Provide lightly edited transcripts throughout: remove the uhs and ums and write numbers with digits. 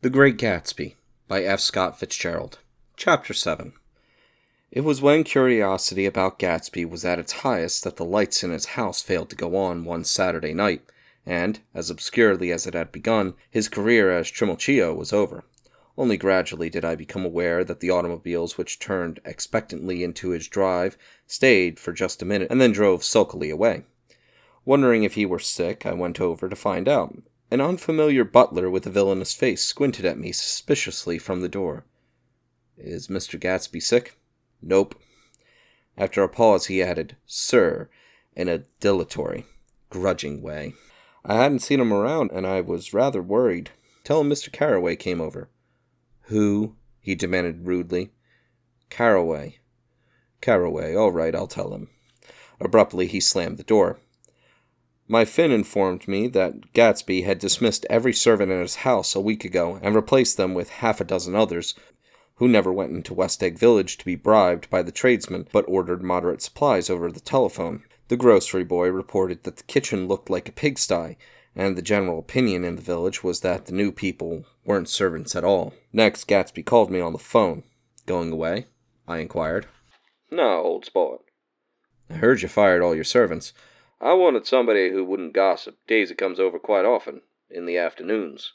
The Great Gatsby by F. Scott Fitzgerald. Chapter 7. It was when curiosity about Gatsby was at its highest that the lights in his house failed to go on one Saturday night, and, as obscurely as it had begun, his career as Trimalchio was over. Only gradually did I become aware that the automobiles which turned expectantly into his drive stayed for just a minute and then drove sulkily away. Wondering if he were sick, I went over to find out. An unfamiliar butler with a villainous face squinted at me suspiciously from the door. "Is Mr. Gatsby sick?" "Nope." After a pause he added, "Sir," in a dilatory, grudging way. I hadn't seen him around, and I was rather worried. "Tell him Mr. Carroway came over." "Who?" he demanded rudely. "Carroway." "Carroway, all right, I'll tell him." Abruptly he slammed the door. My Finn informed me that Gatsby had dismissed every servant in his house a week ago and replaced them with half a dozen others, who never went into West Egg Village to be bribed by the tradesmen, but ordered moderate supplies over the telephone. The grocery boy reported that the kitchen looked like a pigsty, and the general opinion in the village was that the new people weren't servants at all. Next, Gatsby called me on the phone. "Going away?" I inquired. "No, old sport." "I heard you fired all your servants." "I wanted somebody who wouldn't gossip. Daisy comes over quite often, in the afternoons."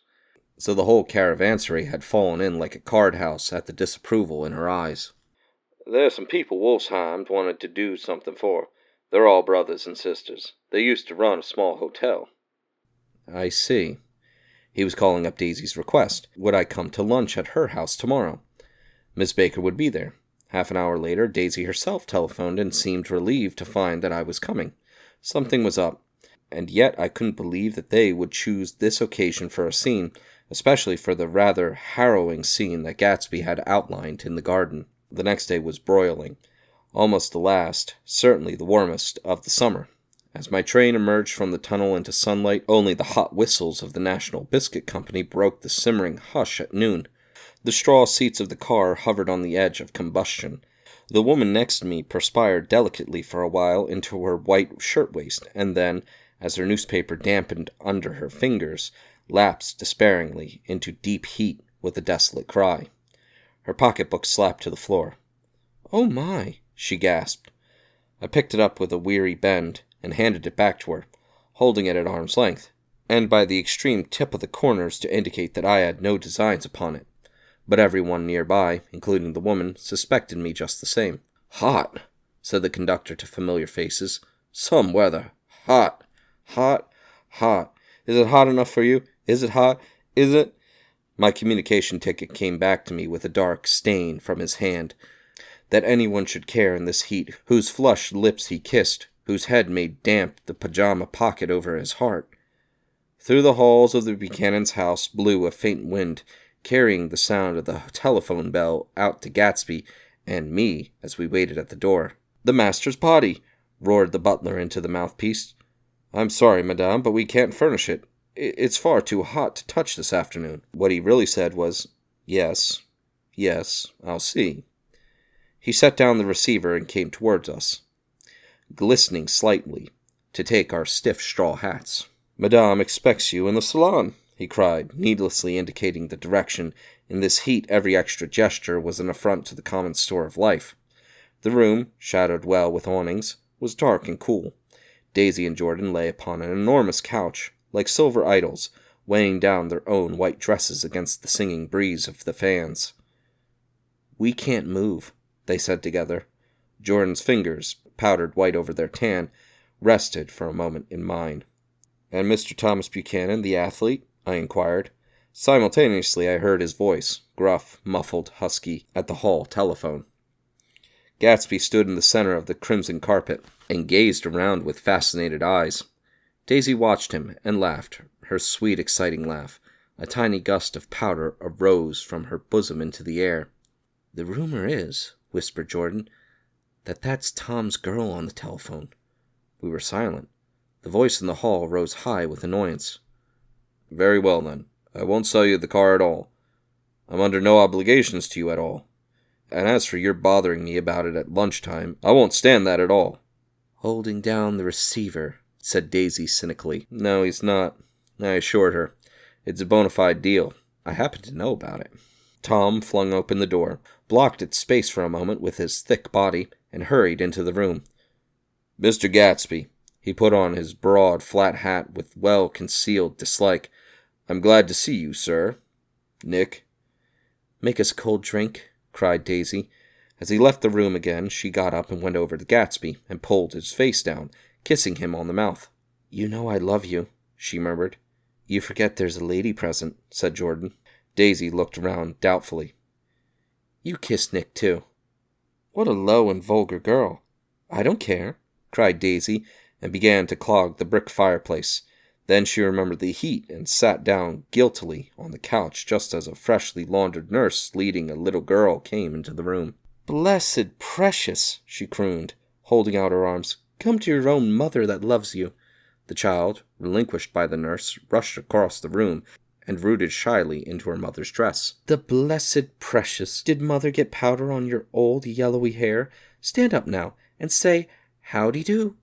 So the whole caravansary had fallen in like a card house at the disapproval in her eyes. "There's some people Wolfsheim wanted to do something for. They're all brothers and sisters. They used to run a small hotel." I see. He was calling up Daisy's request. Would I come to lunch at her house tomorrow? Miss Baker would be there. Half an hour later, Daisy herself telephoned and seemed relieved to find that I was coming. Something was up, and yet I couldn't believe that they would choose this occasion for a scene, especially for the rather harrowing scene that Gatsby had outlined in the garden. The next day was broiling, almost the last, certainly the warmest, of the summer. As my train emerged from the tunnel into sunlight, only the hot whistles of the National Biscuit Company broke the simmering hush at noon. The straw seats of the car hovered on the edge of combustion. The woman next to me perspired delicately for a while into her white shirtwaist, and then, as her newspaper dampened under her fingers, lapsed despairingly into deep heat with a desolate cry. Her pocketbook slapped to the floor. "Oh my," she gasped. I picked it up with a weary bend and handed it back to her, holding it at arm's length, and by the extreme tip of the corners to indicate that I had no designs upon it. But everyone nearby, including the woman, suspected me just the same. "Hot," said the conductor to familiar faces. "Some weather. Hot. Hot. Hot. Is it hot enough for you? Is it hot? Is it?" My communication ticket came back to me with a dark stain from his hand. That anyone should care in this heat, whose flushed lips he kissed, whose head made damp the pajama pocket over his heart. Through the halls of the Buchanan's house blew a faint wind, carrying the sound of the telephone bell out to Gatsby and me as we waited at the door. "The master's body!" roared the butler into the mouthpiece. "I'm sorry, madame, but we can't furnish it. It's far too hot to touch this afternoon." What he really said was, "Yes, I'll see." He set down the receiver and came towards us, glistening slightly, to take our stiff straw hats. "Madame expects you in the salon," he cried, needlessly indicating the direction. In this heat, every extra gesture was an affront to the common store of life. The room, shadowed well with awnings, was dark and cool. Daisy and Jordan lay upon an enormous couch, like silver idols, weighing down their own white dresses against the singing breeze of the fans. "We can't move," they said together. Jordan's fingers, powdered white over their tan, rested for a moment in mine. "And Mr. Thomas Buchanan, the athlete?" I inquired. Simultaneously I heard his voice, gruff, muffled, husky, at the hall telephone. Gatsby stood in the center of the crimson carpet and gazed around with fascinated eyes. Daisy watched him and laughed, her sweet, exciting laugh. A tiny gust of powder arose from her bosom into the air. "The rumor is," whispered Jordan, "that that's Tom's girl on the telephone." We were silent. The voice in the hall rose high with annoyance. "Very well, then. I won't sell you the car at all. I'm under no obligations to you at all. And as for your bothering me about it at lunchtime, I won't stand that at all." "Holding down the receiver," said Daisy cynically. "No, he's not," I assured her. "It's a bona fide deal. I happen to know about it. Tom flung open the door, blocked its space for a moment with his thick body, and hurried into the room. Mr. Gatsby. He put on his broad, flat hat with well-concealed dislike. I'm glad to see you, sir. Nick. Make us a cold drink, cried Daisy. As he left the room again, she got up and went over to Gatsby and pulled his face down, kissing him on the mouth. You know I love you, she murmured. You forget there's a lady present, said Jordan. Daisy looked around doubtfully. You kissed Nick, too. What a low and vulgar girl. I don't care, cried Daisy, and began to clog the brick fireplace. Then she remembered the heat and sat down guiltily on the couch just as a freshly laundered nurse leading a little girl came into the room. Blessed precious, she crooned, holding out her arms. Come to your own mother that loves you. The child, relinquished by the nurse, rushed across the room and rooted shyly into her mother's dress. The blessed precious! Did mother get powder on your old yellowy hair? Stand up now and say, howdy-do.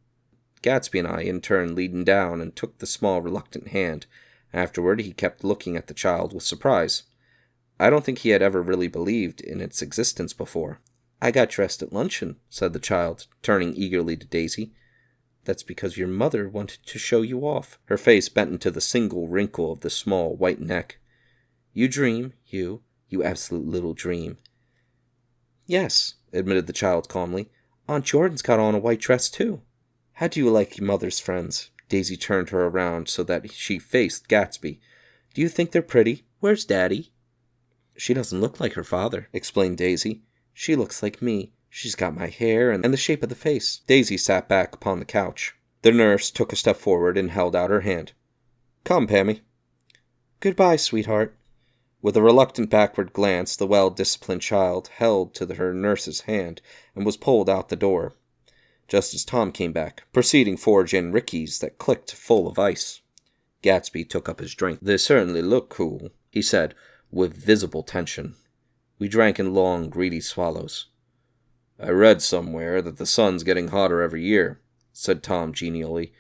Gatsby and I, in turn, leaned down and took the small, reluctant hand. Afterward, he kept looking at the child with surprise. I don't think he had ever really believed in its existence before. I got dressed at luncheon, said the child, turning eagerly to Daisy. That's because your mother wanted to show you off. Her face bent into the single wrinkle of the small, white neck. You dream, you absolute little dream. Yes, admitted the child calmly. Aunt Jordan's got on a white dress, too. How do you like your mother's friends? Daisy turned her around so that she faced Gatsby. Do you think they're pretty? Where's Daddy? She doesn't look like her father, explained Daisy. She looks like me. She's got my hair and the shape of the face. Daisy sat back upon the couch. The nurse took a step forward and held out her hand. Come, Pammy. Goodbye, sweetheart. With a reluctant backward glance, the well-disciplined child held to her nurse's hand and was pulled out the door, just as Tom came back, proceeding for gin rickeys that clicked full of ice. Gatsby took up his drink. They certainly look cool, he said, with visible tension. We drank in long, greedy swallows. I read somewhere that the sun's getting hotter every year, said Tom genially.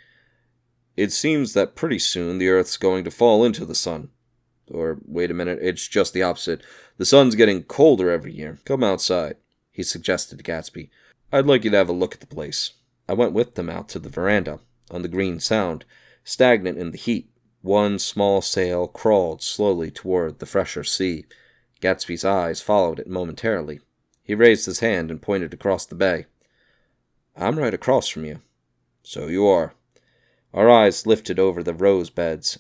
It seems that pretty soon the Earth's going to fall into the sun. Or, wait a minute, it's just the opposite. The sun's getting colder every year. Come outside, he suggested to Gatsby. I'd like you to have a look at the place. I went with them out to the veranda, on the Green Sound, stagnant in the heat. One small sail crawled slowly toward the fresher sea. Gatsby's eyes followed it momentarily. He raised his hand and pointed across the bay. I'm right across from you. So you are. Our eyes lifted over the rose beds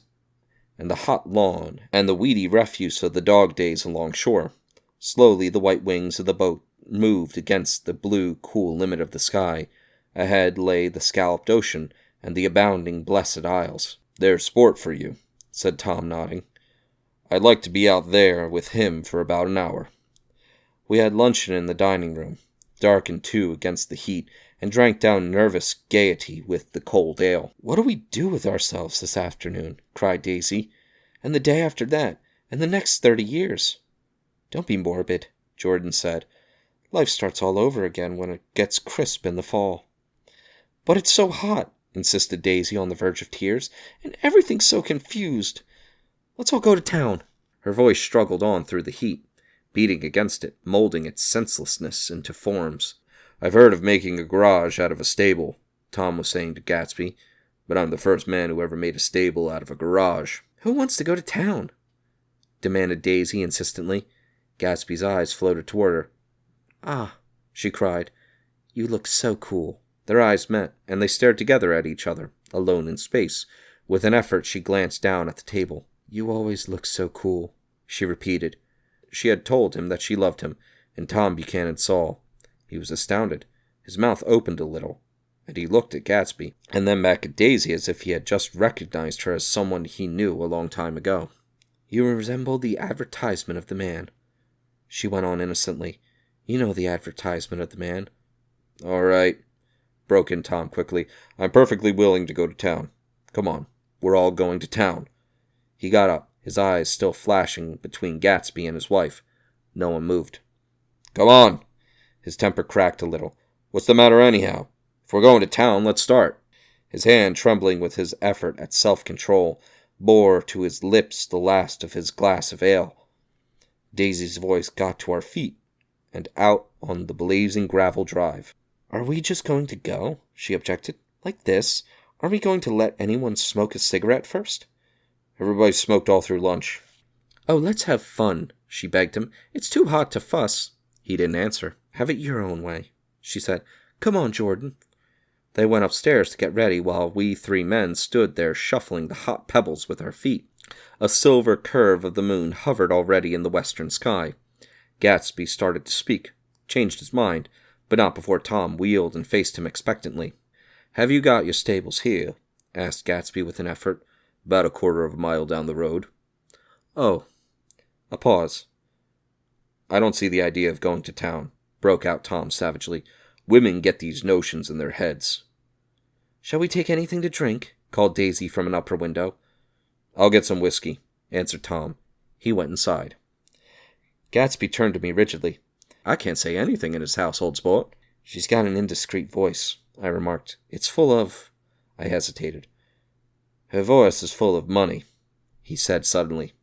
and the hot lawn and the weedy refuse of the dog days along shore. Slowly the white wings of the boat moved against the blue, cool limit of the sky. Ahead lay the scalloped ocean and the abounding Blessed Isles. There's sport for you, said Tom, nodding. I'd like to be out there with him for about an hour. We had luncheon in the dining room, darkened too against the heat, and drank down nervous gaiety with the cold ale. What do we do with ourselves this afternoon? Cried Daisy. And the day after that, and the next 30 years. Don't be morbid, Jordan said. Life starts all over again when it gets crisp in the fall. But it's so hot, insisted Daisy on the verge of tears, and everything's so confused. Let's all go to town. Her voice struggled on through the heat, beating against it, molding its senselessness into forms. I've heard of making a garage out of a stable, Tom was saying to Gatsby, but I'm the first man who ever made a stable out of a garage. Who wants to go to town? Demanded Daisy insistently. Gatsby's eyes floated toward her. Ah, she cried. You look so cool. Their eyes met, and they stared together at each other, alone in space. With an effort, she glanced down at the table. You always look so cool, she repeated. She had told him that she loved him, and Tom Buchanan saw. He was astounded. His mouth opened a little, and he looked at Gatsby, and then back at Daisy as if he had just recognized her as someone he knew a long time ago. You resemble the advertisement of the man, she went on innocently. You know the advertisement of the man. All right, broke in Tom quickly. I'm perfectly willing to go to town. Come on, we're all going to town. He got up, his eyes still flashing between Gatsby and his wife. No one moved. Come on! His temper cracked a little. What's the matter anyhow? If we're going to town, let's start. His hand trembling with his effort at self-control, bore to his lips the last of his glass of ale. Daisy's voice got to our feet, and out on the blazing gravel drive. "Are we just going to go?" she objected. "Like this? Aren't we going to let anyone smoke a cigarette first?" "Everybody smoked all through lunch." "Oh, let's have fun," she begged him. "It's too hot to fuss." He didn't answer. "Have it your own way," she said. "Come on, Jordan." They went upstairs to get ready while we 3 men stood there shuffling the hot pebbles with our feet. A silver curve of the moon hovered already in the western sky. Gatsby started to speak, changed his mind, but not before Tom wheeled and faced him expectantly. "Have you got your stables here?" asked Gatsby with an effort. "About a quarter of a mile down the road." "Oh." A pause. "I don't see the idea of going to town," broke out Tom savagely. "Women get these notions in their heads." "Shall we take anything to drink?" called Daisy from an upper window. "I'll get some whiskey," answered Tom. He went inside. Gatsby turned to me rigidly. "I can't say anything in his house, old sport." "She's got an indiscreet voice," I remarked. "It's full of—" I hesitated. "Her voice is full of money," he said suddenly.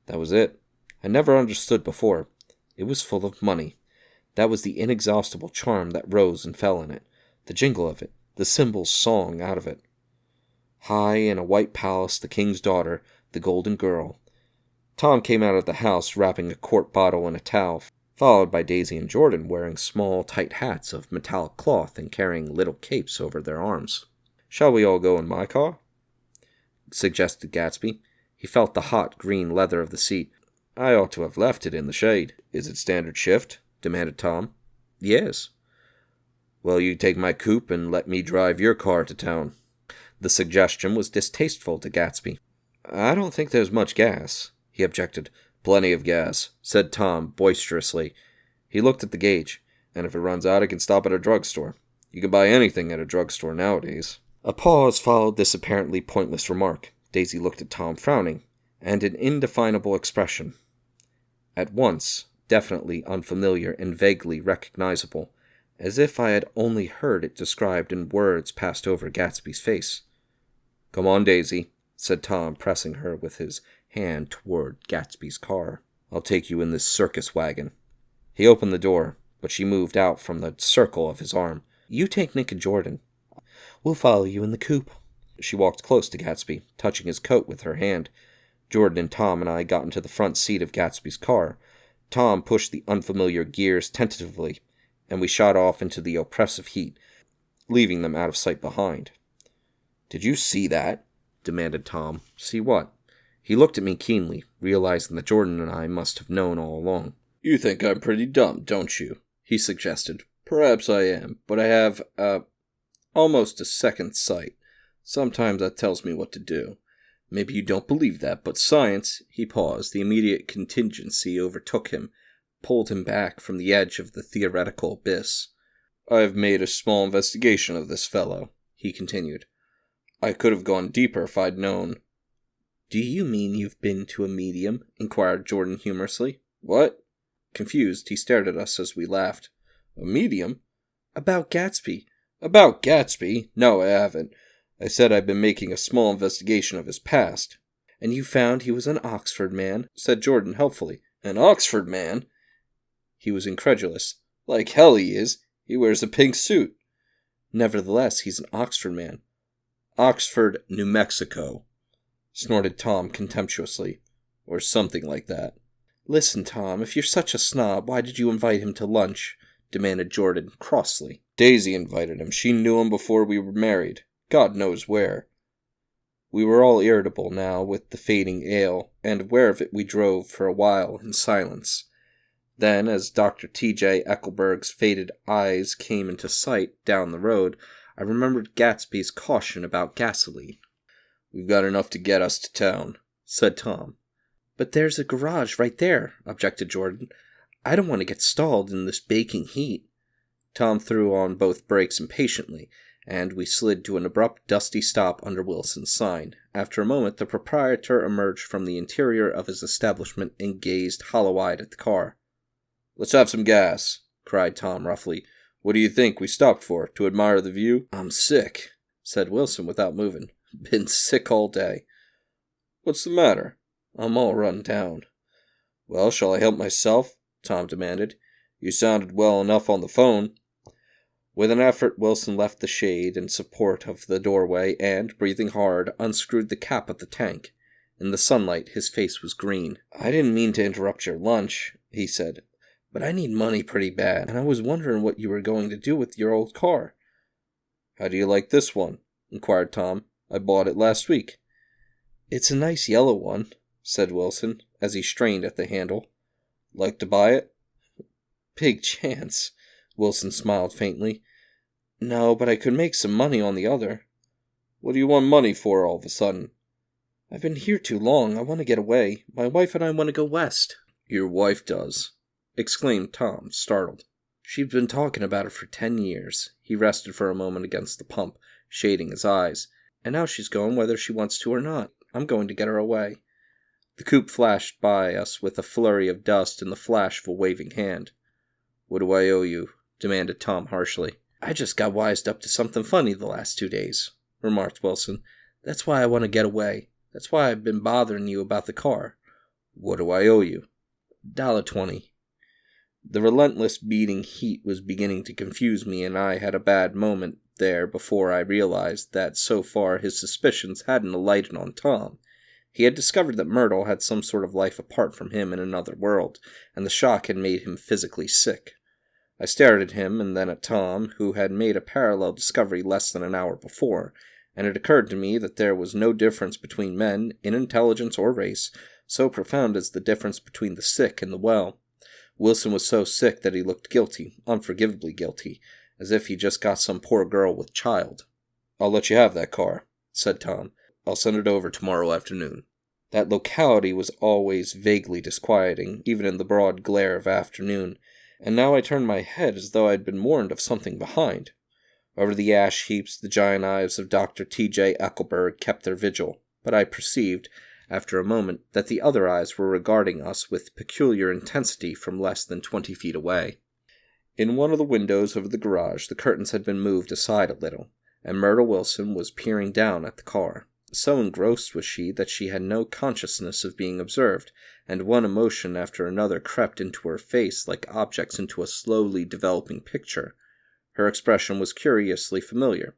That was it. I never understood before. It was full of money. That was the inexhaustible charm that rose and fell in it, the jingle of it, the cymbals' song out of it. High in a white palace, the king's daughter, the golden girl. Tom came out of the house wrapping a quart bottle in a towel, followed by Daisy and Jordan wearing small, tight hats of metallic cloth and carrying little capes over their arms. "Shall we all go in my car?" suggested Gatsby. He felt the hot, green leather of the seat. "I ought to have left it in the shade." "Is it standard shift?" demanded Tom. "Yes." "Well, you take my coupe and let me drive your car to town." The suggestion was distasteful to Gatsby. "I don't think there's much gas," he objected. "Plenty of gas," said Tom boisterously. He looked at the gauge. "And if it runs out, I can stop at a drugstore. You can buy anything at a drugstore nowadays." A pause followed this apparently pointless remark. Daisy looked at Tom frowning, and an indefinable expression. At once, definitely unfamiliar and vaguely recognizable, as if I had only heard it described in words passed over Gatsby's face. "Come on, Daisy," said Tom, pressing her with his hand toward Gatsby's car. "I'll take you in this circus wagon." He opened the door, but she moved out from the circle of his arm. "You take Nick and Jordan. We'll follow you in the coupe." She walked close to Gatsby, touching his coat with her hand. Jordan and Tom and I got into the front seat of Gatsby's car. Tom pushed the unfamiliar gears tentatively, and we shot off into the oppressive heat, leaving them out of sight behind. "Did you see that?" demanded Tom. "See what?" He looked at me keenly, realizing that Jordan and I must have known all along. "You think I'm pretty dumb, don't you?" he suggested. "Perhaps I am, but I have, almost a second sight. Sometimes that tells me what to do. Maybe you don't believe that, but science—" He paused. The immediate contingency overtook him, pulled him back from the edge of the theoretical abyss. "I have made a small investigation of this fellow," he continued. "I could have gone deeper if I'd known." "Do you mean you've been to a medium?" inquired Jordan humorously. "What?" Confused, he stared at us as we laughed. "A medium?" "About Gatsby." "About Gatsby? No, I haven't. I said I've been making a small investigation of his past." "And you found he was an Oxford man," said Jordan helpfully. "An Oxford man?" He was incredulous. "Like hell he is. He wears a pink suit." "Nevertheless, he's an Oxford man." "Oxford, New Mexico," snorted Tom contemptuously. "Or something like that." "Listen, Tom, if you're such a snob, why did you invite him to lunch?" demanded Jordan crossly. "Daisy invited him. She knew him before we were married. God knows where." We were all irritable now with the fading ale, and aware of it we drove for a while in silence. Then, as Dr. T.J. Eckelberg's faded eyes came into sight down the road, I remembered Gatsby's caution about gasoline. "We've got enough to get us to town," said Tom. "But there's a garage right there," objected Jordan. "I don't want to get stalled in this baking heat." Tom threw on both brakes impatiently, and we slid to an abrupt, dusty stop under Wilson's sign. After a moment, the proprietor emerged from the interior of his establishment and gazed hollow-eyed at the car. "Let's have some gas," cried Tom roughly. "What do you think we stopped for? To admire the view?" "I'm sick," said Wilson without moving. "Been sick all day." What's the matter? I'm all run down. Well, shall I help myself? Tom demanded. You sounded well enough on the phone. With an effort, Wilson left the shade in support of the doorway and, breathing hard, unscrewed the cap of the tank. In the sunlight, his face was green. I didn't mean to interrupt your lunch, he said, but I need money pretty bad, and I was wondering what you were going to do with your old car. How do you like this one? Inquired Tom. I bought it last week. It's a nice yellow one, said Wilson, as he strained at the handle. Like to buy it? Big chance. Wilson smiled faintly. No, but I could make some money on the other. What do you want money for all of a sudden? I've been here too long. I want to get away. My wife and I want to go west. Your wife does, exclaimed Tom, startled. She's been talking about it for 10 years. He rested for a moment against the pump, shading his eyes. And now she's going whether she wants to or not. I'm going to get her away. The coupe flashed by us with a flurry of dust and the flash of a waving hand. What do I owe you? Demanded Tom harshly. I just got wised up to something funny the last 2 days, remarked Wilson. That's why I want to get away. That's why I've been bothering you about the car. What do I owe you? $1.20. The relentless beating heat was beginning to confuse me, and I had a bad moment there before I realized that so far his suspicions hadn't alighted on Tom. He had discovered that Myrtle had some sort of life apart from him in another world, and the shock had made him physically sick. I stared at him and then at Tom, who had made a parallel discovery less than an hour before, and it occurred to me that there was no difference between men, in intelligence or race, so profound as the difference between the sick and the well. Wilson was so sick that he looked guilty, unforgivably guilty, as if he just got some poor girl with child. I'll let you have that car, said Tom. I'll send it over tomorrow afternoon. That locality was always vaguely disquieting, even in the broad glare of afternoon, and now I turned my head as though I'd been warned of something behind. Over the ash heaps the giant eyes of Dr. T.J. Eckelberg kept their vigil, but I perceived, after a moment, that the other eyes were regarding us with peculiar intensity from less than 20 feet away. In one of the windows over the garage, the curtains had been moved aside a little, and Myrtle Wilson was peering down at the car. So engrossed was she that she had no consciousness of being observed, and one emotion after another crept into her face like objects into a slowly developing picture. Her expression was curiously familiar.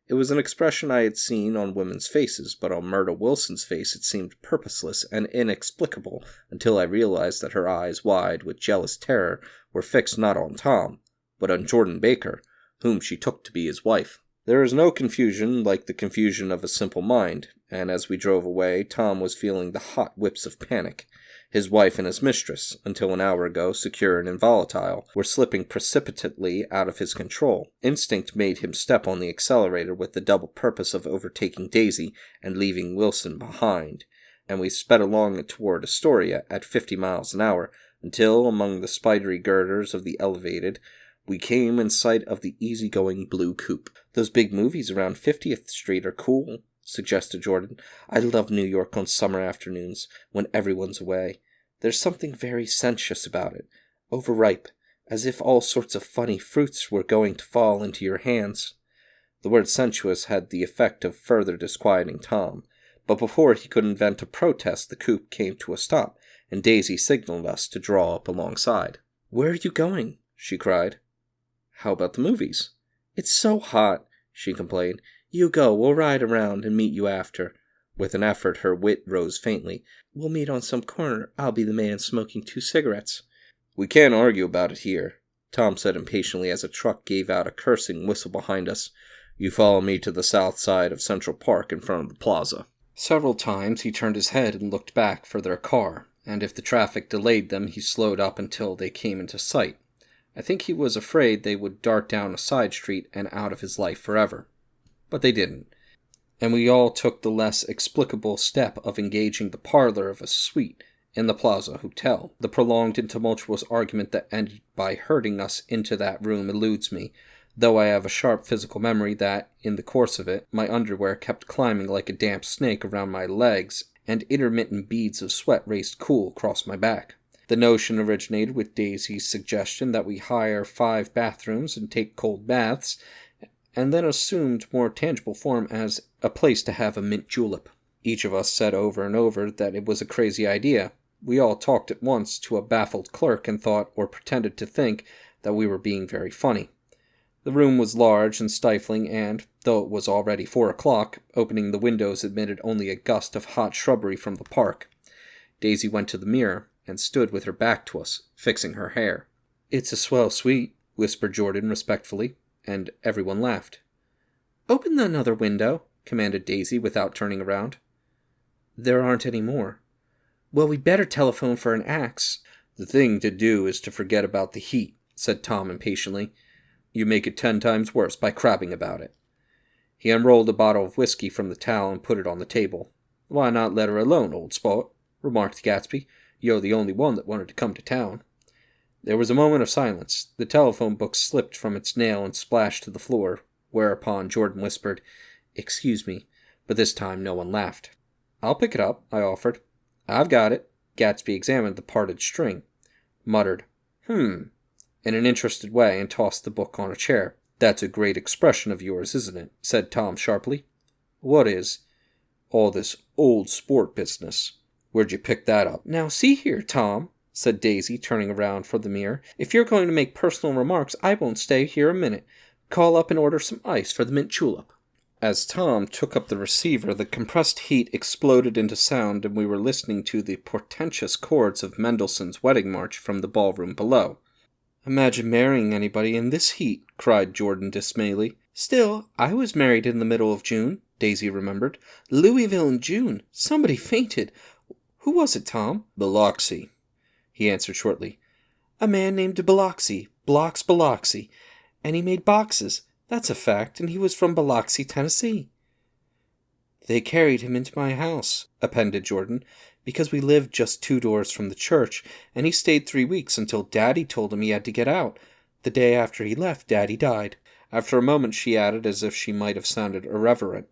It was an expression I had seen on women's faces, but on Myrtle Wilson's face it seemed purposeless and inexplicable until I realized that her eyes, wide with jealous terror, were fixed not on Tom, but on Jordan Baker, whom she took to be his wife. There is no confusion like the confusion of a simple mind, and as we drove away, Tom was feeling the hot whips of panic. His wife and his mistress, until an hour ago secure and involatile, were slipping precipitately out of his control. Instinct made him step on the accelerator with the double purpose of overtaking Daisy and leaving Wilson behind, and we sped along toward Astoria at 50 miles an hour, until, among the spidery girders of the elevated, we came in sight of the easygoing blue coupe. Those big movies around 50th Street are cool, suggested Jordan. I love New York on summer afternoons, when everyone's away. There's something very sensuous about it, overripe, as if all sorts of funny fruits were going to fall into your hands. The word sensuous had the effect of further disquieting Tom, but before he could invent a protest the coupe came to a stop, and Daisy signaled us to draw up alongside. Where are you going? She cried. How about the movies? It's so hot, she complained. You go, we'll ride around and meet you after. With an effort, her wit rose faintly. We'll meet on some corner. I'll be the man smoking 2 cigarettes. We can't argue about it here, Tom said impatiently as a truck gave out a cursing whistle behind us. You follow me to the south side of Central Park in front of the plaza. Several times he turned his head and looked back for their car, and if the traffic delayed them, he slowed up until they came into sight. I think he was afraid they would dart down a side street and out of his life forever. But they didn't, and we all took the less explicable step of engaging the parlor of a suite in the Plaza Hotel. The prolonged and tumultuous argument that ended by herding us into that room eludes me, though I have a sharp physical memory that, in the course of it, my underwear kept climbing like a damp snake around my legs, and intermittent beads of sweat raced cool across my back. The notion originated with Daisy's suggestion that we hire 5 bathrooms and take cold baths, and then assumed more tangible form as a place to have a mint julep. Each of us said over and over that it was a crazy idea. We all talked at once to a baffled clerk and thought, or pretended to think, that we were being very funny. The room was large and stifling, and, though it was already 4 o'clock, opening the windows admitted only a gust of hot shrubbery from the park. Daisy went to the mirror and stood with her back to us, fixing her hair. "It's a swell suite," whispered Jordan respectfully, and everyone laughed. "Open another window," commanded Daisy without turning around. "There aren't any more." "Well, we'd better telephone for an axe." "The thing to do is to forget about the heat," said Tom impatiently. "You make it 10 times worse by crabbing about it." He unrolled a bottle of whiskey from the towel and put it on the table. "Why not let her alone, old sport?" remarked Gatsby. "You're the only one that wanted to come to town." There was a moment of silence. The telephone book slipped from its nail and splashed to the floor, whereupon Jordan whispered, "Excuse me," but this time no one laughed. "I'll pick it up," I offered. "I've got it." Gatsby examined the parted string, muttered, in an interested way, and tossed the book on a chair. "That's a great expression of yours, isn't it?" said Tom sharply. "What is?" "All this old sport business. Where'd you pick that up?" "Now see here, Tom," said Daisy, turning around from the mirror. "If you're going to make personal remarks, I won't stay here a minute. Call up and order some ice for the mint julep." As Tom took up the receiver, the compressed heat exploded into sound, and we were listening to the portentous chords of Mendelssohn's Wedding March from the ballroom below. "Imagine marrying anybody in this heat," cried Jordan dismally. "Still, I was married in the middle of June," Daisy remembered. "Louisville in June. Somebody fainted. Who was it, Tom?" "Biloxi," he answered shortly. "A man named Biloxi. Biloxi. And he made boxes. That's a fact, and he was from Biloxi, Tennessee." "They carried him into my house," appended Jordan, "because we lived just 2 doors from the church, and he stayed 3 weeks until Daddy told him he had to get out. The day after he left, Daddy died." After a moment she added, as if she might have sounded irreverent,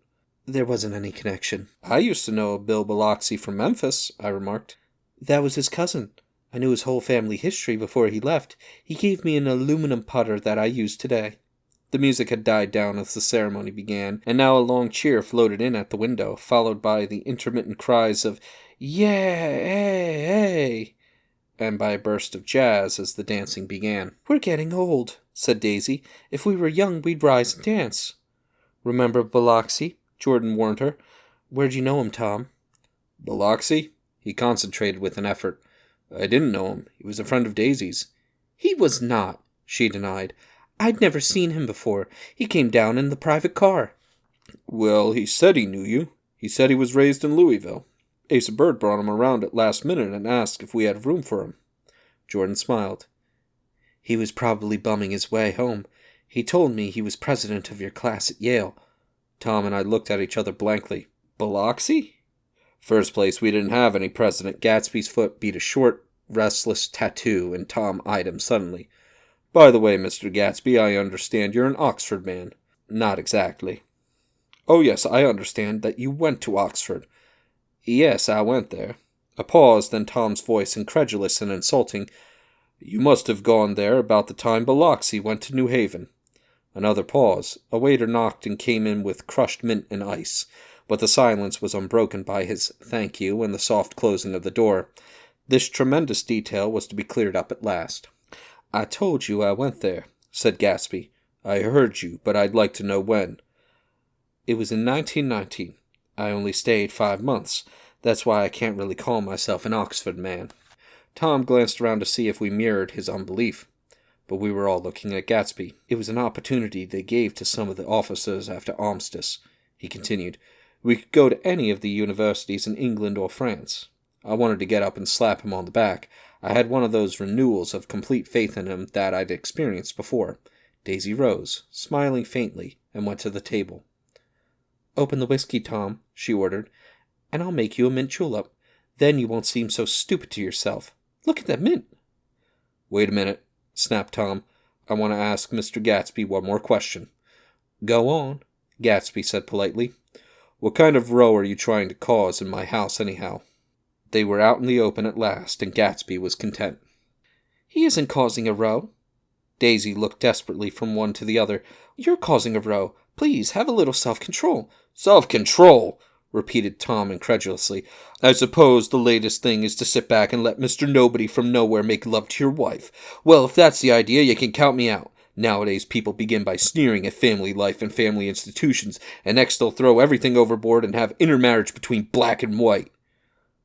"There wasn't any connection." "I used to know a Bill Biloxi from Memphis," I remarked. "That was his cousin. I knew his whole family history before he left. He gave me an aluminum putter that I use today." The music had died down as the ceremony began, and now a long cheer floated in at the window, followed by the intermittent cries of "Yay!" and by a burst of jazz as the dancing began. "We're getting old," said Daisy. "If we were young, we'd rise and dance." "Remember Biloxi?" Jordan warned her. "Where'd you know him, Tom?" "Biloxi?" He concentrated with an effort. "I didn't know him. He was a friend of Daisy's." "He was not," she denied. "I'd never seen him before. He came down in the private car." "Well, he said he knew you. He said he was raised in Louisville. Asa Bird brought him around at last minute and asked if we had room for him." Jordan smiled. "He was probably bumming his way home. He told me he was president of your class at Yale." Tom and I looked at each other blankly. "Biloxi?" "First place, we didn't have any president." Gatsby's foot beat a short, restless tattoo, and Tom eyed him suddenly. "By the way, Mr. Gatsby, I understand you're an Oxford man." "Not exactly." "Oh, yes, I understand that you went to Oxford." "Yes, I went there." A pause, then Tom's voice, incredulous and insulting. "You must have gone there about the time Biloxi went to New Haven." Another pause. A waiter knocked and came in with crushed mint and ice, but the silence was unbroken by his "thank you" and the soft closing of the door. This tremendous detail was to be cleared up at last. "I told you I went there," said Gatsby. "I heard you, but I'd like to know when." "It was in 1919. I only stayed 5 months. That's why I can't really call myself an Oxford man." Tom glanced around to see if we mirrored his unbelief, but we were all looking at Gatsby. "It was an opportunity they gave to some of the officers after Armistice," he continued. "We could go to any of the universities in England or France. I wanted to get up and slap him on the back. I had one of those renewals of complete faith in him that I'd experienced before." Daisy rose, smiling faintly, and went to the table. "Open the whiskey, Tom," she ordered, "and I'll make you a mint julep. Then you won't seem so stupid to yourself. Look at that mint." "Wait a minute," snapped Tom. "I want to ask Mr. Gatsby one more question." "Go on," Gatsby said politely. "What kind of row are you trying to cause in my house, anyhow?" They were out in the open at last, and Gatsby was content. "He isn't causing a row." Daisy looked desperately from one to the other. "You're causing a row. Please, have a little self-control." "Self-control!" repeated Tom incredulously. I suppose the latest thing is to sit back and let Mr. Nobody from nowhere make love to your wife. Well, if that's the idea, you can count me out. Nowadays, people begin by sneering at family life and family institutions, and next they'll throw everything overboard and have intermarriage between black and white.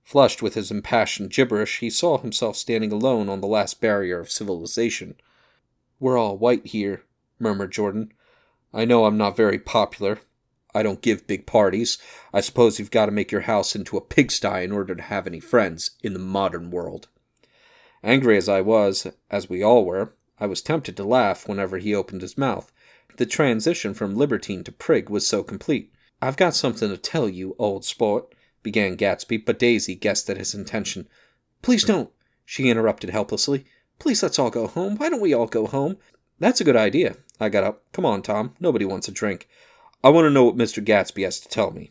Flushed with his impassioned gibberish, he saw himself standing alone on the last barrier of civilization. We're all white here, murmured Jordan. I know I'm not very popular. I don't give big parties. I suppose you've got to make your house into a pigsty in order to have any friends in the modern world. Angry as I was, as we all were, I was tempted to laugh whenever he opened his mouth. The transition from libertine to prig was so complete. I've got something to tell you, old sport, began Gatsby, but Daisy guessed at his intention. Please don't, she interrupted helplessly. Please let's all go home. Why don't we all go home? That's a good idea. I got up. Come on, Tom. Nobody wants a drink. I want to know what Mr. Gatsby has to tell me.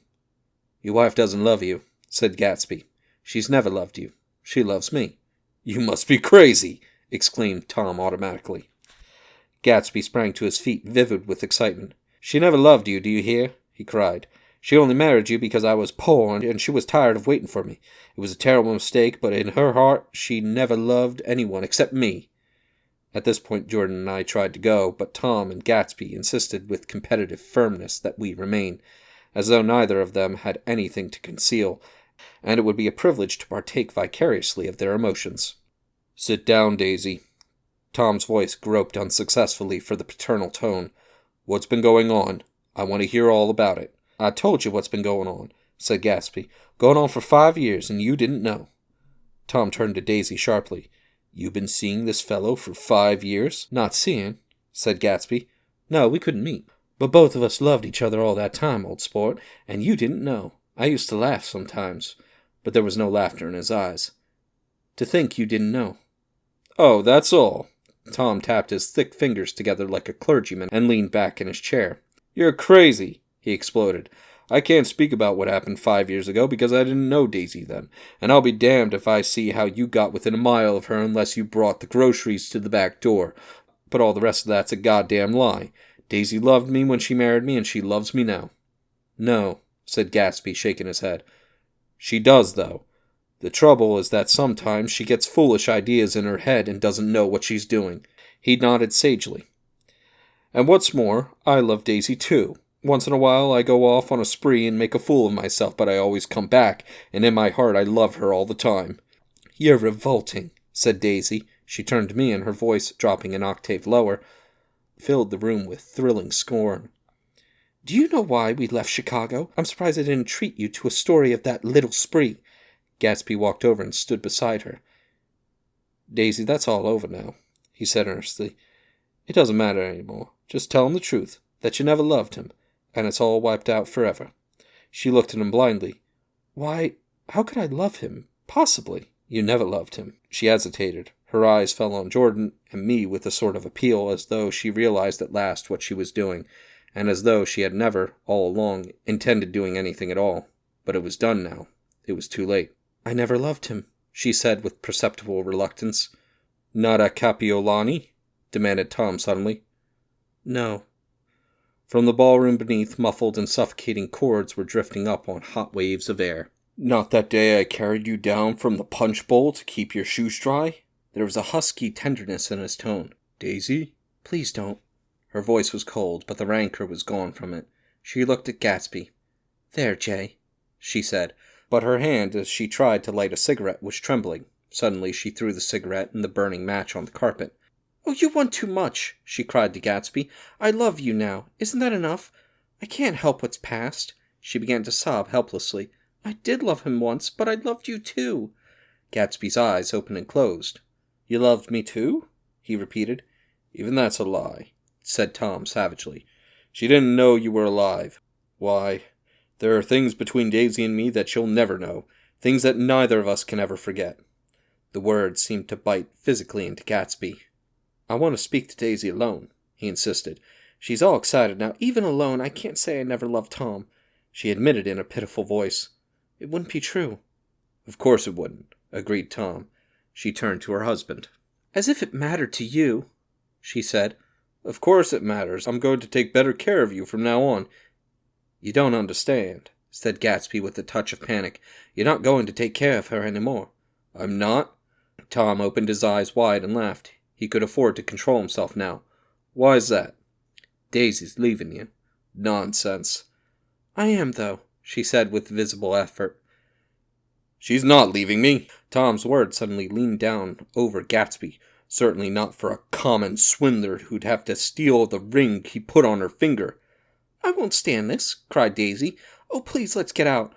Your wife doesn't love you, said Gatsby. She's never loved you. She loves me. You must be crazy, exclaimed Tom automatically. Gatsby sprang to his feet, vivid with excitement. She never loved you, do you hear? He cried. She only married you because I was poor and she was tired of waiting for me. It was a terrible mistake, but in her heart she never loved anyone except me. At this point Jordan and I tried to go, but Tom and Gatsby insisted with competitive firmness that we remain, as though neither of them had anything to conceal, and it would be a privilege to partake vicariously of their emotions. Sit down, Daisy. Tom's voice groped unsuccessfully for the paternal tone. What's been going on? I want to hear all about it. I told you what's been going on, said Gatsby. Going on for 5 years, and you didn't know. Tom turned to Daisy sharply. You've been seeing this fellow for 5 years? Not seeing, said Gatsby. No, we couldn't meet. But both of us loved each other all that time, old sport, and you didn't know. I used to laugh sometimes, but there was no laughter in his eyes. To think you didn't know. Oh, that's all. Tom tapped his thick fingers together like a clergyman and leaned back in his chair. You're crazy, he exploded. I can't speak about what happened 5 years ago because I didn't know Daisy then, and I'll be damned if I see how you got within a mile of her unless you brought the groceries to the back door. But all the rest of that's a goddamn lie. Daisy loved me when she married me, and she loves me now. No, said Gatsby, shaking his head. She does, though. The trouble is that sometimes she gets foolish ideas in her head and doesn't know what she's doing. He nodded sagely. And what's more, I love Daisy too. Once in a while I go off on a spree and make a fool of myself, but I always come back, and in my heart I love her all the time. You're revolting, said Daisy. She turned to me, and her voice, dropping an octave lower, filled the room with thrilling scorn. Do you know why we left Chicago? I'm surprised I didn't treat you to a story of that little spree. Gatsby walked over and stood beside her. Daisy, that's all over now, he said earnestly. It doesn't matter any more. Just tell him the truth, that you never loved him, and it's all wiped out forever. She looked at him blindly. Why, how could I love him? Possibly. You never loved him. She hesitated. Her eyes fell on Jordan and me with a sort of appeal, as though she realized at last what she was doing, and as though she had never, all along, intended doing anything at all. But it was done now. It was too late. I never loved him, she said with perceptible reluctance. Not a Capiolani? Demanded Tom suddenly. No. From the ballroom beneath, muffled and suffocating chords were drifting up on hot waves of air. Not that day I carried you down from the punch bowl to keep your shoes dry? There was a husky tenderness in his tone. Daisy? Please don't. Her voice was cold, but the rancor was gone from it. She looked at Gatsby. There, Jay, she said, but her hand, as she tried to light a cigarette, was trembling. Suddenly she threw the cigarette and the burning match on the carpet. Oh, you want too much, she cried to Gatsby. I love you now. Isn't that enough? I can't help what's past. She began to sob helplessly. I did love him once, but I loved you too. Gatsby's eyes opened and closed. You loved me too? He repeated. Even that's a lie, said Tom savagely. She didn't know you were alive. Why, there are things between Daisy and me that she'll never know, things that neither of us can ever forget. The words seemed to bite physically into Gatsby. I want to speak to Daisy alone, he insisted. She's all excited now. Even alone, I can't say I never loved Tom, she admitted in a pitiful voice. It wouldn't be true. Of course it wouldn't, agreed Tom. She turned to her husband. As if it mattered to you, she said. Of course it matters. I'm going to take better care of you from now on. You don't understand, said Gatsby with a touch of panic. "You're not going to take care of her any more." "I'm not?" Tom opened his eyes wide and laughed. He could afford to control himself now. "Why is that?" "Daisy's leaving you." "Nonsense." "I am, though," she said with visible effort. "She's not leaving me." Tom's words suddenly leaned down over Gatsby. "Certainly not for a common swindler who'd have to steal the ring he put on her finger." "I won't stand this," cried Daisy. "Oh, please, let's get out."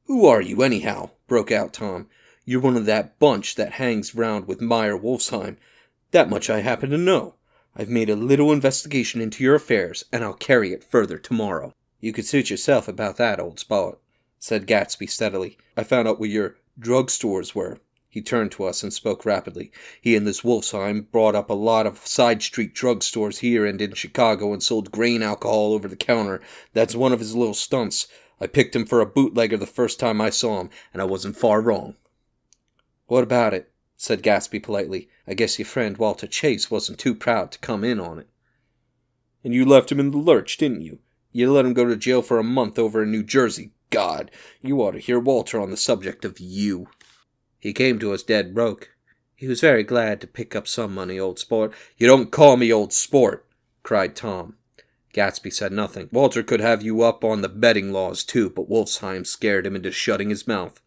"Who are you, anyhow?" broke out Tom. "You're one of that bunch that hangs round with Meyer Wolfsheim. That much I happen to know. I've made a little investigation into your affairs, and I'll carry it further tomorrow." "You could suit yourself about that, old sport," said Gatsby steadily. "I found out where your drugstores were." He turned to us and spoke rapidly. "He and this Wolfsheim brought up a lot of side-street drugstores here and in Chicago and sold grain alcohol over the counter. That's one of his little stunts. I picked him for a bootlegger the first time I saw him, and I wasn't far wrong." "What about it?" said Gatsby politely. "I guess your friend Walter Chase wasn't too proud to come in on it." "And you left him in the lurch, didn't you? You let him go to jail for a month over in New Jersey. God, you ought to hear Walter on the subject of you." "He came to us dead broke. He was very glad to pick up some money, old sport." "You don't call me old sport," cried Tom. Gatsby said nothing. "Walter could have you up on the betting laws, too, but Wolfsheim scared him into shutting his mouth."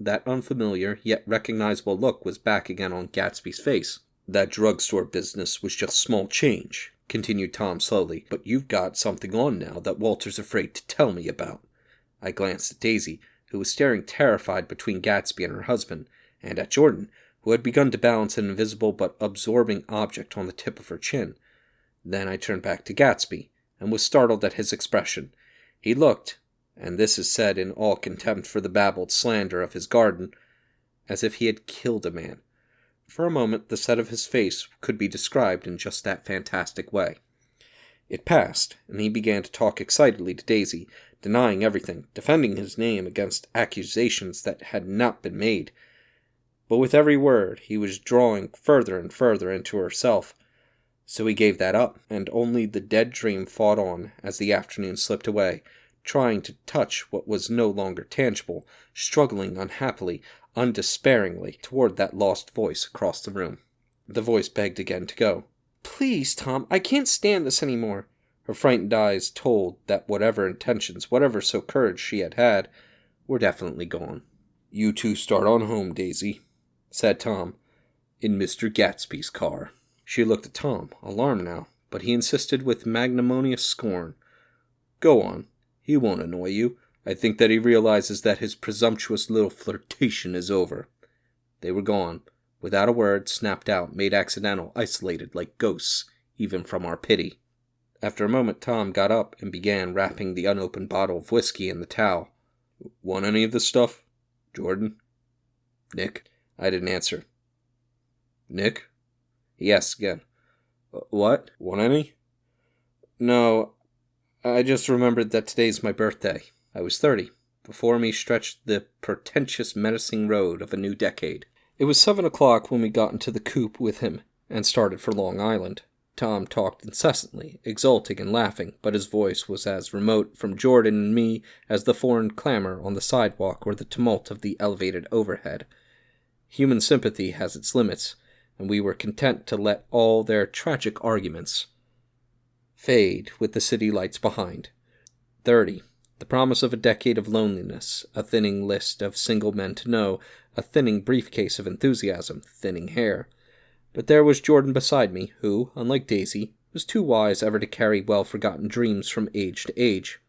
That unfamiliar, yet recognizable look was back again on Gatsby's face. "That drugstore business was just small change," continued Tom slowly, "but you've got something on now that Walter's afraid to tell me about." I glanced at Daisy, who was staring terrified between Gatsby and her husband, and at Jordan, who had begun to balance an invisible but absorbing object on the tip of her chin. Then I turned back to Gatsby, and was startled at his expression. He looked, and this is said in all contempt for the babbled slander of his garden, as if he had killed a man. For a moment the set of his face could be described in just that fantastic way. It passed, and he began to talk excitedly to Daisy, denying everything, defending his name against accusations that had not been made. But with every word he was drawing further and further into herself. So he gave that up, and only the dead dream fought on as the afternoon slipped away, trying to touch what was no longer tangible, struggling unhappily, undespairingly, toward that lost voice across the room. The voice begged again to go. "Please, Tom, I can't stand this any more." Her frightened eyes told that whatever intentions, whatever so courage she had had, were definitely gone. "You two start on home, Daisy," said Tom, "in Mr. Gatsby's car." She looked at Tom, alarmed now, but he insisted with magnanimous scorn. "Go on. He won't annoy you. I think that he realizes that his presumptuous little flirtation is over." They were gone, without a word, snapped out, made accidental, isolated, like ghosts, even from our pity. After a moment Tom got up and began wrapping the unopened bottle of whiskey in the towel. "Want any of this stuff? Jordan? Nick?" I didn't answer. "Nick?" He asked again. "What? Want any?" "No, I just remembered that today's my birthday." I was 30. Before me stretched the pretentious menacing road of a new decade. It was 7 o'clock when we got into the coupe with him and started for Long Island. Tom talked incessantly, exulting and laughing, but his voice was as remote from Jordan and me as the foreign clamor on the sidewalk or the tumult of the elevated overhead. Human sympathy has its limits, and we were content to let all their tragic arguments fade with the city lights behind. 30. The promise of a decade of loneliness, a thinning list of single men to know, a thinning briefcase of enthusiasm, thinning hair. But there was Jordan beside me, who, unlike Daisy, was too wise ever to carry well-forgotten dreams from age to age.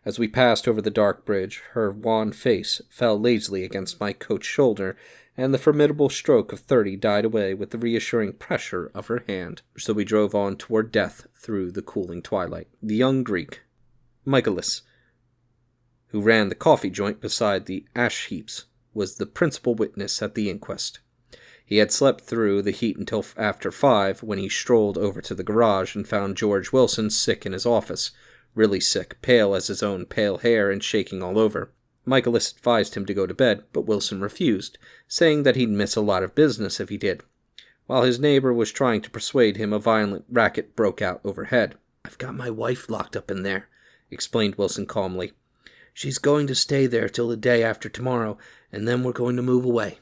As we passed over the dark bridge, her wan face fell lazily against my coat's shoulder, and the formidable stroke of 30 died away with the reassuring pressure of her hand. So we drove on toward death through the cooling twilight. The young Greek, Michaelis, who ran the coffee joint beside the ash heaps, was the principal witness at the inquest. He had slept through the heat until after 5, when he strolled over to the garage and found George Wilson sick in his office, really sick, pale as his own pale hair and shaking all over. Michaelis advised him to go to bed, but Wilson refused, saying that he'd miss a lot of business if he did. While his neighbor was trying to persuade him, a violent racket broke out overhead. "I've got my wife locked up in there," explained Wilson calmly. She's going to stay there till the day after tomorrow, and then we're going to move away."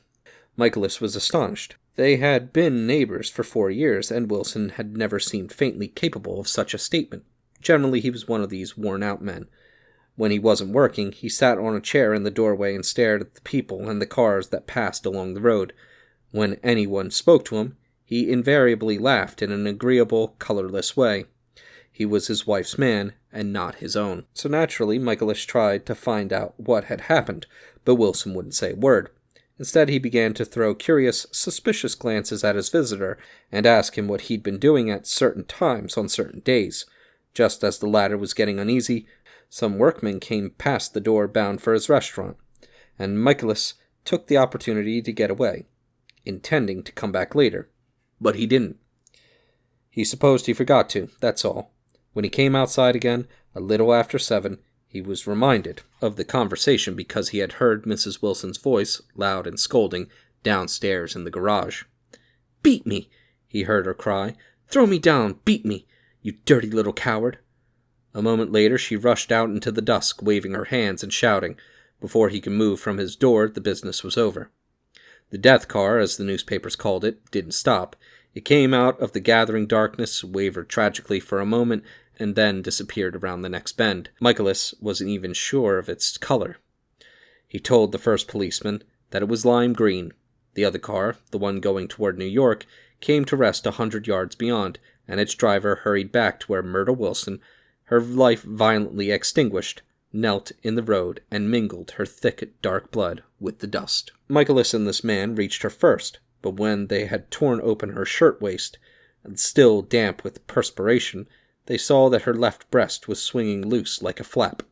Michaelis was astonished. They had been neighbors for 4 years, and Wilson had never seemed faintly capable of such a statement. Generally, he was one of these worn-out men. When he wasn't working, he sat on a chair in the doorway and stared at the people and the cars that passed along the road. When anyone spoke to him, he invariably laughed in an agreeable, colorless way. He was his wife's man, and not his own. So naturally, Michaelis tried to find out what had happened, but Wilson wouldn't say a word. Instead, he began to throw curious, suspicious glances at his visitor, and ask him what he'd been doing at certain times on certain days. Just as the latter was getting uneasy, some workmen came past the door bound for his restaurant, and Michaelis took the opportunity to get away, intending to come back later. But he didn't. He supposed he forgot to, that's all. When he came outside again, a little after 7, he was reminded of the conversation because he had heard Mrs. Wilson's voice, loud and scolding, downstairs in the garage. "Beat me," he heard her cry. "Throw me down, beat me, you dirty little coward." A moment later she rushed out into the dusk, waving her hands and shouting. Before he could move from his door, the business was over. The death car, as the newspapers called it, didn't stop. It came out of the gathering darkness, wavered tragically for a moment, and then disappeared around the next bend. Michaelis wasn't even sure of its color. He told the first policeman that it was lime green. The other car, the one going toward New York, came to rest 100 yards beyond, and its driver hurried back to where Myrtle Wilson, her life violently extinguished, knelt in the road and mingled her thick, dark blood with the dust. Michaelis and this man reached her first, but when they had torn open her shirtwaist, and still damp with perspiration, they saw that her left breast was swinging loose like a flap,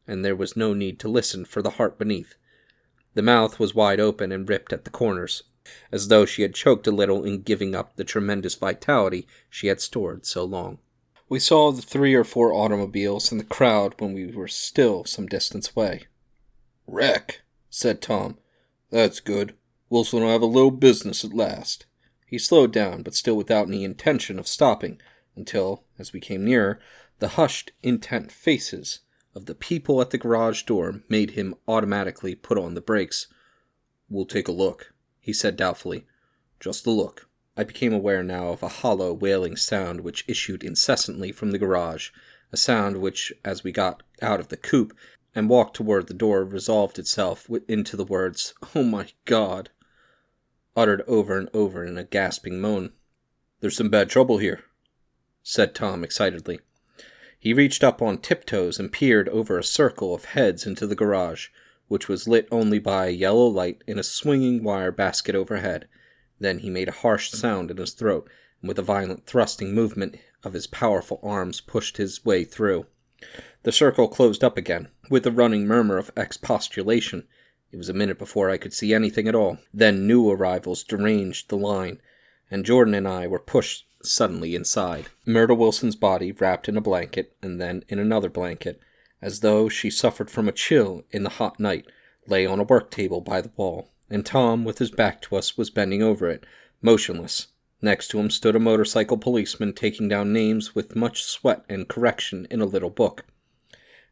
and there was no need to listen for the heart beneath. The mouth was wide open and ripped at the corners, as though she had choked a little in giving up the tremendous vitality she had stored so long. We saw the 3 or 4 automobiles in the crowd when we were still some distance away. "Wreck," said Tom. "That's good. Wilson will have a little business at last." He slowed down, but still without any intention of stopping, until, as we came nearer, the hushed, intent faces of the people at the garage door made him automatically put on the brakes. "We'll take a look," he said doubtfully. "Just a look." I became aware now of a hollow, wailing sound which issued incessantly from the garage, a sound which, as we got out of the coupe and walked toward the door, resolved itself into the words, "Oh my God," uttered over and over in a gasping moan. "There's some bad trouble here," said Tom excitedly. He reached up on tiptoes and peered over a circle of heads into the garage, which was lit only by a yellow light in a swinging wire basket overhead. Then he made a harsh sound in his throat, and with a violent thrusting movement of his powerful arms pushed his way through. The circle closed up again, with a running murmur of expostulation. It was a minute before I could see anything at all. Then new arrivals deranged the line, and Jordan and I were pushed suddenly inside. Myrtle Wilson's body wrapped in a blanket, and then in another blanket, as though she suffered from a chill in the hot night, lay on a work table by the wall, and Tom, with his back to us, was bending over it, motionless. Next to him stood a motorcycle policeman taking down names with much sweat and correction in a little book.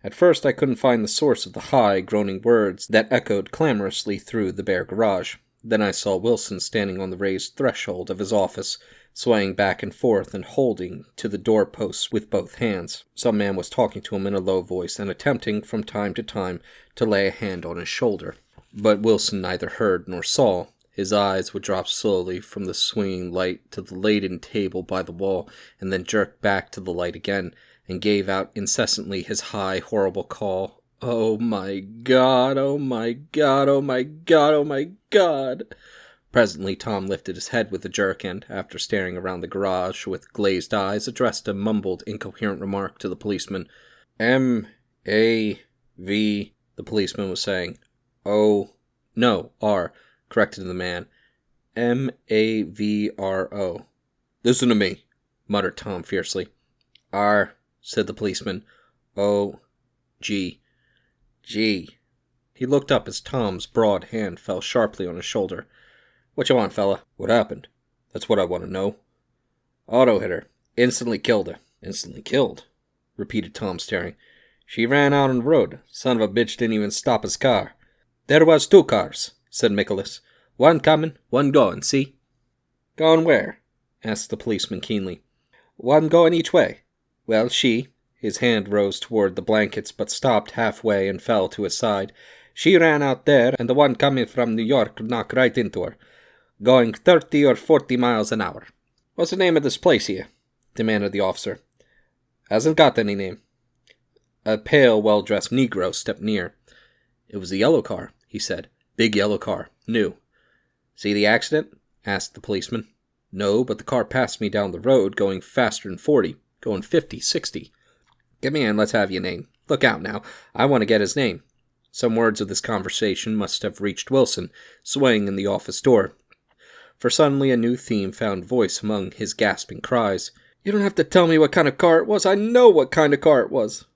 At first I couldn't find the source of the high, groaning words that echoed clamorously through the bare garage. Then I saw Wilson standing on the raised threshold of his office, swaying back and forth and holding to the doorposts with both hands. Some man was talking to him in a low voice and attempting from time to time to lay a hand on his shoulder. But Wilson neither heard nor saw. His eyes would drop slowly from the swinging light to the laden table by the wall, and then jerk back to the light again, and gave out incessantly his high, horrible call, "Oh my God, oh my God, oh my God, oh my God." Presently Tom lifted his head with a jerk and, after staring around the garage with glazed eyes, addressed a mumbled, incoherent remark to the policeman. "M-A-V," the policeman was saying. "Oh, no, R," corrected the man. "M-A-V-R-O." "Listen to me," muttered Tom fiercely. "R," said the policeman. "O-G. G." He looked up as Tom's broad hand fell sharply on his shoulder. "What you want, fella?" "What happened? That's what I want to know." "Auto hit her. Instantly killed her." "Instantly killed?" repeated Tom, staring. She ran out on the road. Son of a bitch didn't even stop his car. There was 2 cars, said Nicholas. One coming, one going, see? Going where? Asked the policeman keenly. One going each way. Well, his hand rose toward the blankets but stopped halfway and fell to his side. She ran out there, and the one coming from New York knocked right into her, going 30 or 40 miles an hour. What's the name of this place here? Demanded the officer. Hasn't got any name. A pale, well-dressed Negro stepped near. It was a yellow car, he said. Big yellow car. New. See the accident? Asked the policeman. No, but the car passed me down the road, going faster than 40, going 50, 60. Get me in, let's have your name. Look out now. I want to get his name. Some words of this conversation must have reached Wilson, swaying in the office door. For suddenly a new theme found voice among his gasping cries. You don't have to tell me what kind of car it was. I know what kind of car it was.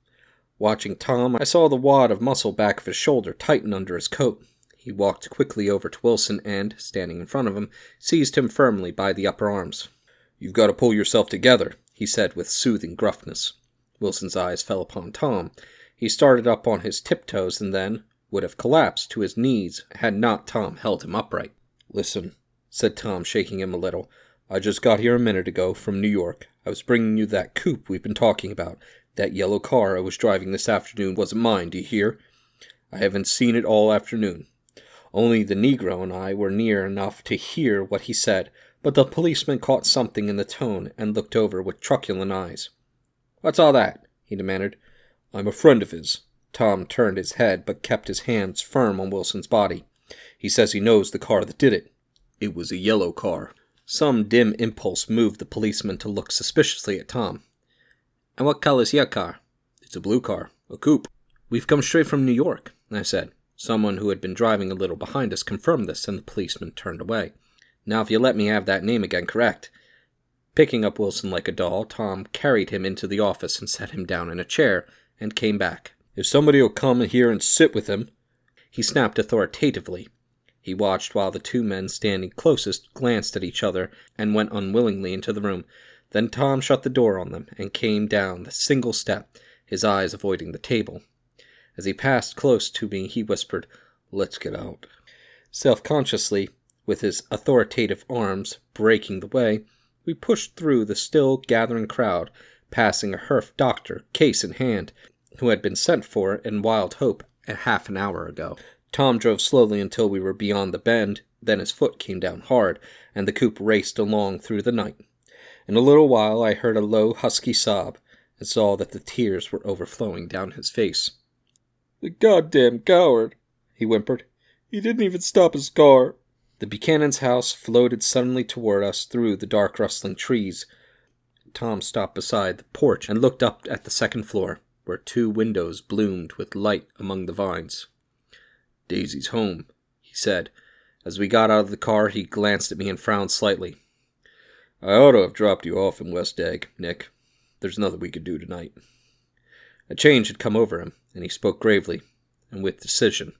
Watching Tom, I saw the wad of muscle back of his shoulder tighten under his coat. He walked quickly over to Wilson and, standing in front of him, seized him firmly by the upper arms. You've got to pull yourself together, he said with soothing gruffness. Wilson's eyes fell upon Tom. He started up on his tiptoes and then would have collapsed to his knees had not Tom held him upright. Listen, said Tom, shaking him a little. I just got here a minute ago from New York. I was bringing you that coupe we've been talking about. That yellow car I was driving this afternoon wasn't mine, do you hear? I haven't seen it all afternoon. Only the Negro and I were near enough to hear what he said, but the policeman caught something in the tone and looked over with truculent eyes. What's all that? He demanded. I'm a friend of his. Tom turned his head but kept his hands firm on Wilson's body. He says he knows the car that did it. It was a yellow car. Some dim impulse moved the policeman to look suspiciously at Tom. And what color's your car? It's a blue car, a coupe. We've come straight from New York, I said. Someone who had been driving a little behind us confirmed this, and the policeman turned away. Now if you let me have that name again correct. Picking up Wilson like a doll, Tom carried him into the office and set him down in a chair, and came back. If somebody will come in here and sit with him, he snapped authoritatively. He watched while the 2 men standing closest glanced at each other and went unwillingly into the room. Then Tom shut the door on them and came down the single step, his eyes avoiding the table. As he passed close to me, he whispered, Let's get out. Self-consciously, with his authoritative arms breaking the way, we pushed through the still gathering crowd, passing a Herf doctor, case in hand, who had been sent for in Wild Hope a half an hour ago. Tom drove slowly until we were beyond the bend, then his foot came down hard, and the coupe raced along through the night. In a little while I heard a low, husky sob, and saw that the tears were overflowing down his face. The goddamn coward, he whimpered. He didn't even stop his car. The Buchanan's house floated suddenly toward us through the dark rustling trees. Tom stopped beside the porch and looked up at the second floor, where 2 windows bloomed with light among the vines. Daisy's home, he said. As we got out of the car, he glanced at me and frowned slightly. I ought to have dropped you off in West Egg, Nick. There's nothing we could do tonight. A change had come over him, and he spoke gravely, and with decision.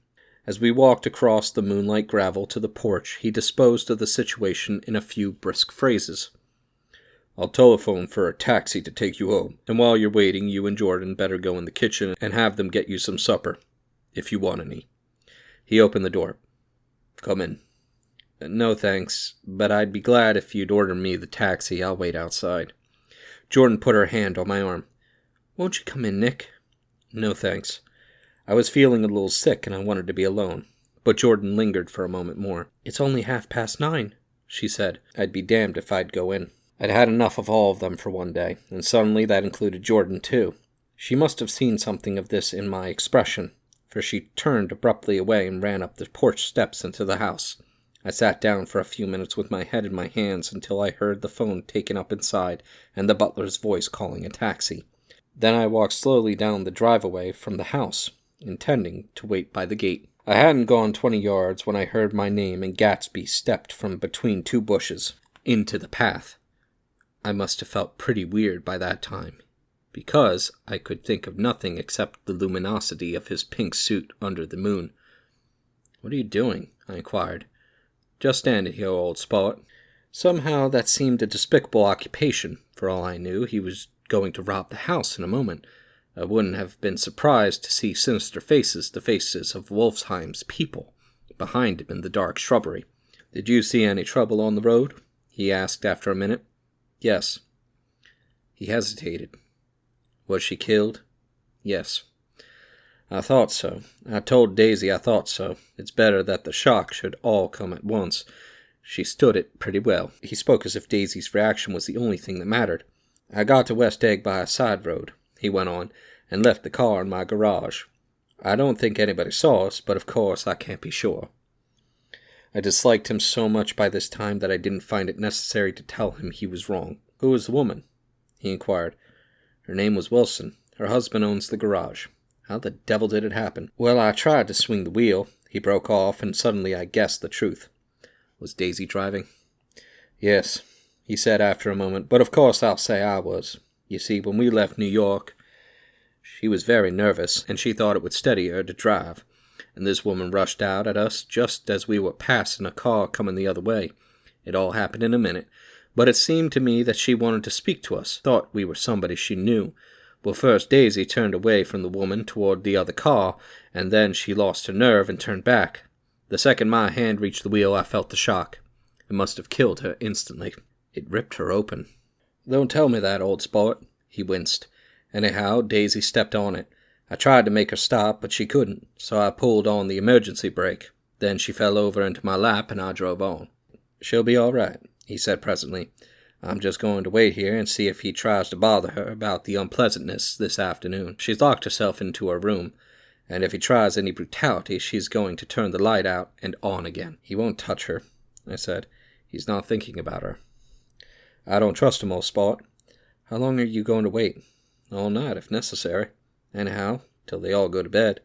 As we walked across the moonlight gravel to the porch, he disposed of the situation in a few brisk phrases. I'll telephone for a taxi to take you home, and while you're waiting, you and Jordan better go in the kitchen and have them get you some supper, if you want any. He opened the door. Come in. No thanks, but I'd be glad if you'd order me the taxi. I'll wait outside. Jordan put her hand on my arm. Won't you come in, Nick? No thanks. I was feeling a little sick and I wanted to be alone, but Jordan lingered for a moment more. It's only 9:30, she said. I'd be damned if I'd go in. I'd had enough of all of them for one day, and suddenly that included Jordan too. She must have seen something of this in my expression, for she turned abruptly away and ran up the porch steps into the house. I sat down for a few minutes with my head in my hands until I heard the phone taken up inside and the butler's voice calling a taxi. Then I walked slowly down the driveway from the house, intending to wait by the gate. I hadn't gone 20 yards when I heard my name and Gatsby stepped from between 2 bushes into the path. I must have felt pretty weird by that time, because I could think of nothing except the luminosity of his pink suit under the moon. What are you doing? I inquired. Just standing here, old sport. Somehow that seemed a despicable occupation. For all I knew, he was going to rob the house in a moment. I wouldn't have been surprised to see sinister faces, the faces of Wolfsheim's people, behind him in the dark shrubbery. "Did you see any trouble on the road?" he asked after a minute. "Yes." He hesitated. "Was she killed?" "Yes." "I thought so. I told Daisy I thought so. It's better that the shock should all come at once. She stood it pretty well." He spoke as if Daisy's reaction was the only thing that mattered. "I got to West Egg by a side road," he went on, "and left the car in my garage. I don't think anybody saw us, but of course I can't be sure." I disliked him so much by this time that I didn't find it necessary to tell him he was wrong. "Who was the woman?" he inquired. "Her name was Wilson. Her husband owns the garage." How the devil did it happen? "Well, I tried to swing the wheel," he broke off, and suddenly I guessed the truth. "Was Daisy driving?" "Yes," he said after a moment, "but of course I'll say I was. You see, when we left New York, she was very nervous, and she thought it would steady her to drive. And this woman rushed out at us just as we were passing a car coming the other way. It all happened in a minute, but it seemed to me that she wanted to speak to us, thought we were somebody she knew. Well, first Daisy turned away from the woman toward the other car, and then she lost her nerve and turned back. The second my hand reached the wheel, I felt the shock. It must have killed her instantly. It ripped her open." "Don't tell me that, old sport." He winced. "Anyhow, Daisy stepped on it. I tried to make her stop, but she couldn't, so I pulled on the emergency brake. Then she fell over into my lap, and I drove on." "She'll be all right," he said presently. "I'm just going to wait here and see if he tries to bother her about the unpleasantness this afternoon. She's locked herself into her room, and if he tries any brutality, she's going to turn the light out and on again." "He won't touch her," I said. "He's not thinking about her." "I don't trust him, old sport." "How long are you going to wait?" "All night, if necessary. Anyhow, till they all go to bed."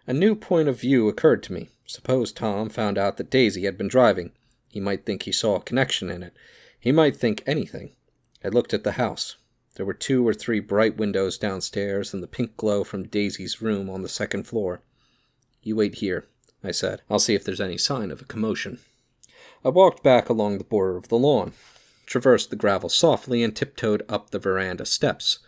A new point of view occurred to me. Suppose Tom found out that Daisy had been driving. He might think he saw a connection in it. He might think anything. I looked at the house. There were 2 or 3 bright windows downstairs and the pink glow from Daisy's room on the second floor. "You wait here," I said. "I'll see if there's any sign of a commotion." I walked back along the border of the lawn, traversed the gravel softly, and tiptoed up the veranda steps.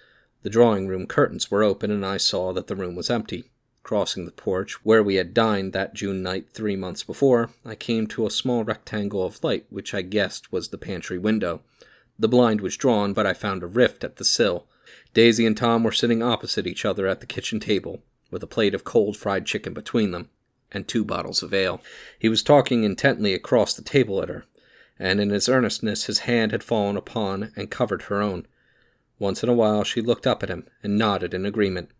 The drawing-room curtains were open, and I saw that the room was empty. Crossing the porch, where we had dined that June night 3 months before, I came to a small rectangle of light, which I guessed was the pantry window. The blind was drawn, but I found a rift at the sill. Daisy and Tom were sitting opposite each other at the kitchen table, with a plate of cold fried chicken between them, and 2 bottles of ale. He was talking intently across the table at her, and in his earnestness his hand had fallen upon and covered her own. Once in a while she looked up at him and nodded in agreement.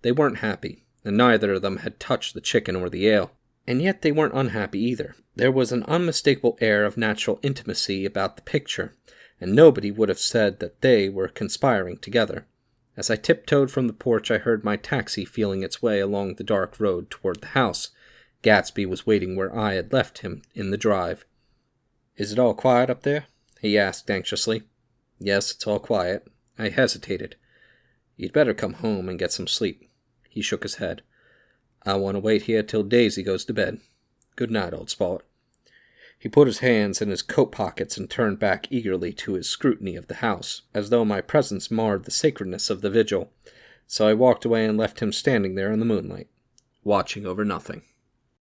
They weren't happy, and neither of them had touched the chicken or the ale. And yet they weren't unhappy either. There was an unmistakable air of natural intimacy about the picture, and nobody would have said that they were conspiring together. As I tiptoed from the porch, I heard my taxi feeling its way along the dark road toward the house. Gatsby was waiting where I had left him, in the drive. "Is it all quiet up there?" he asked anxiously. "Yes, it's all quiet." I hesitated. "You'd better come home and get some sleep." He shook his head. "I want to wait here till Daisy goes to bed. Good night, old sport." He put his hands in his coat pockets and turned back eagerly to his scrutiny of the house, as though my presence marred the sacredness of the vigil. So I walked away and left him standing there in the moonlight, watching over nothing.